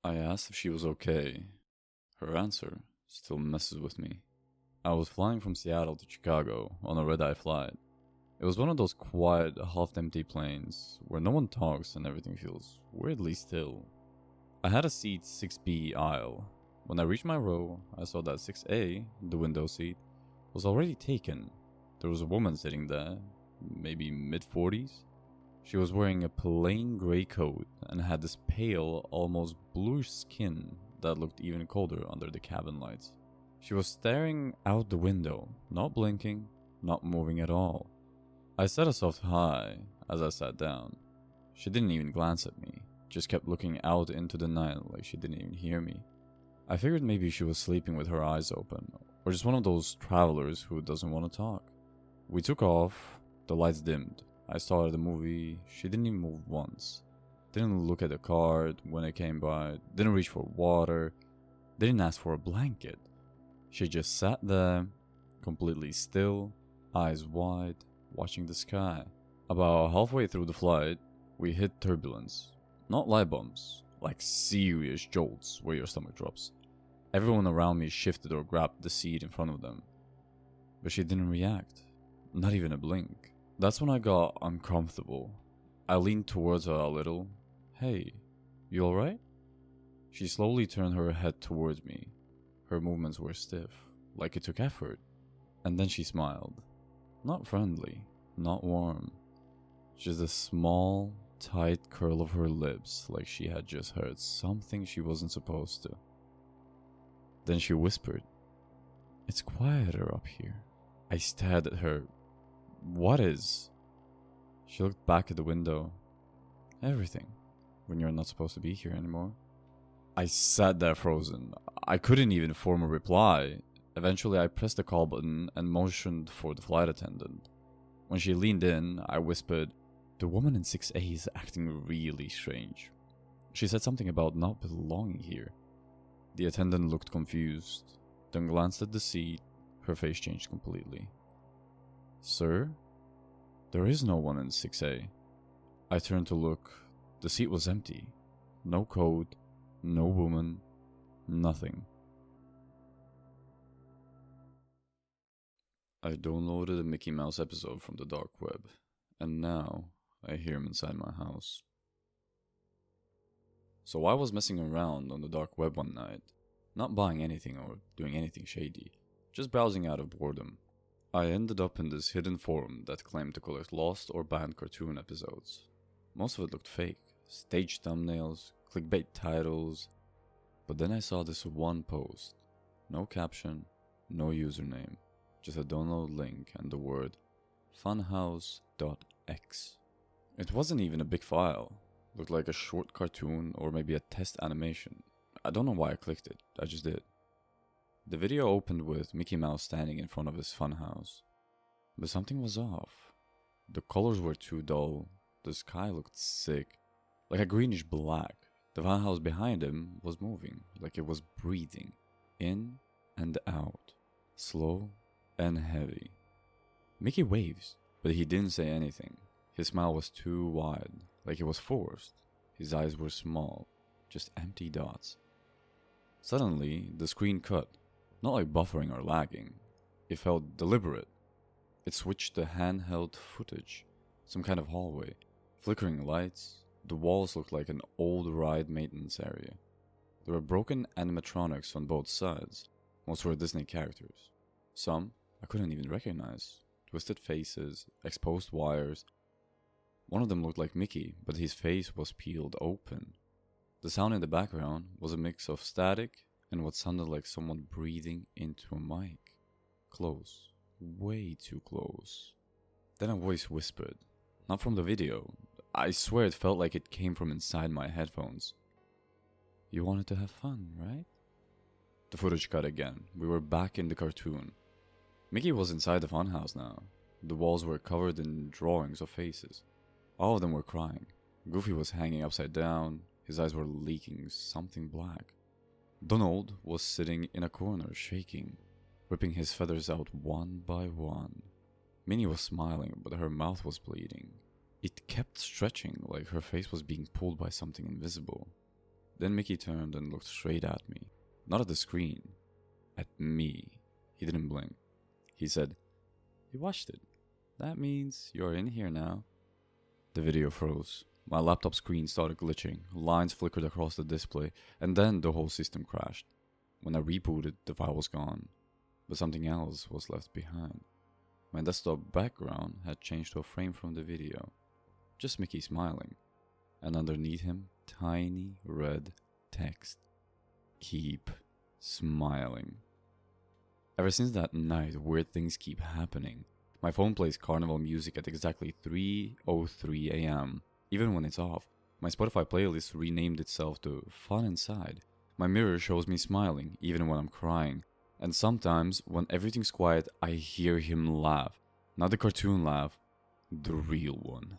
I asked if she was okay. Her answer still messes with me. I was flying from Seattle to Chicago on a red-eye flight. It was one of those quiet, half-empty planes where no one talks and everything feels weirdly still. I had a seat 6B aisle. When I reached my row, I saw that 6A, the window seat, was already taken. There was a woman sitting there, maybe mid-40s. She was wearing a plain gray coat and had this pale, almost bluish skin that looked even colder under the cabin lights. She was staring out the window, not blinking, not moving at all. I said a soft hi as I sat down. She didn't even glance at me, just kept looking out into the night like she didn't even hear me. I figured maybe she was sleeping with her eyes open, or just one of those travelers who doesn't want to talk. We took off, the lights dimmed. I started the movie, she didn't even move once. Didn't look at the card when it came by, didn't reach for water, didn't ask for a blanket. She just sat there, completely still, eyes wide, watching the sky. About halfway through the flight, we hit turbulence. Not light bumps, like serious jolts where your stomach drops. Everyone around me shifted or grabbed the seat in front of them. But she didn't react, not even a blink. That's when I got uncomfortable. I leaned towards her a little. Hey, you alright? She slowly turned her head towards me. Her movements were stiff, like it took effort. And then she smiled. Not friendly, not warm. Just a small, tight curl of her lips like she had just heard something she wasn't supposed to. Then she whispered, "It's quieter up here." I stared at her. What is? She looked back at the window. Everything. When you're not supposed to be here anymore. I sat there frozen. I couldn't even form a reply. Eventually, I pressed the call button and motioned for the flight attendant. When she leaned in, I whispered, "The woman in 6A is acting really strange." She said something about not belonging here. The attendant looked confused, then glanced at the seat. Her face changed completely. "Sir? There is no one in 6A. I turned to look. The seat was empty. No code, no woman, nothing. I downloaded a Mickey Mouse episode from the dark web, and now I hear him inside my house. So I was messing around on the dark web one night, not buying anything or doing anything shady, just browsing out of boredom. I ended up in this hidden forum that claimed to collect lost or banned cartoon episodes. Most of it looked fake, staged thumbnails, clickbait titles, but then I saw this one post. No caption, no username, just a download link and the word funhouse.x. It wasn't even a big file. Looked like a short cartoon or maybe a test animation. I don't know why I clicked it, I just did. The video opened with Mickey Mouse standing in front of his funhouse. But something was off. The colors were too dull, the sky looked sick, like a greenish black. The funhouse behind him was moving, like it was breathing, in and out, slow and heavy. Mickey waves, but he didn't say anything. His smile was too wide, like it was forced. His eyes were small, just empty dots. Suddenly, the screen cut, not like buffering or lagging. It felt deliberate. It switched to handheld footage, some kind of hallway, flickering lights. The walls looked like an old ride maintenance area. There were broken animatronics on both sides. Most were Disney characters. Some I couldn't even recognize. Twisted faces, exposed wires. One of them looked like Mickey, but his face was peeled open. The sound in the background was a mix of static and what sounded like someone breathing into a mic. Close. Way too close. Then a voice whispered. Not from the video. I swear it felt like it came from inside my headphones. "You wanted to have fun, right?" The footage cut again. We were back in the cartoon. Mickey was inside the funhouse now. The walls were covered in drawings of faces. All of them were crying. Goofy was hanging upside down. His eyes were leaking something black. Donald was sitting in a corner, shaking, ripping his feathers out one by one. Minnie was smiling, but her mouth was bleeding. It kept stretching like her face was being pulled by something invisible. Then Mickey turned and looked straight at me. Not at the screen. At me. He didn't blink. He said, "You watched it. That means you're in here now." The video froze. My laptop screen started glitching, lines flickered across the display, and then the whole system crashed. When I rebooted, the file was gone, but something else was left behind. My desktop background had changed to a frame from the video. Just Mickey smiling, and underneath him, tiny red text. Keep smiling. Ever since that night, weird things keep happening. My phone plays carnival music at exactly 3:03 a.m., even when it's off. My Spotify playlist renamed itself to Fun Inside. My mirror shows me smiling, even when I'm crying. And sometimes, when everything's quiet, I hear him laugh. Not the cartoon laugh, the real one.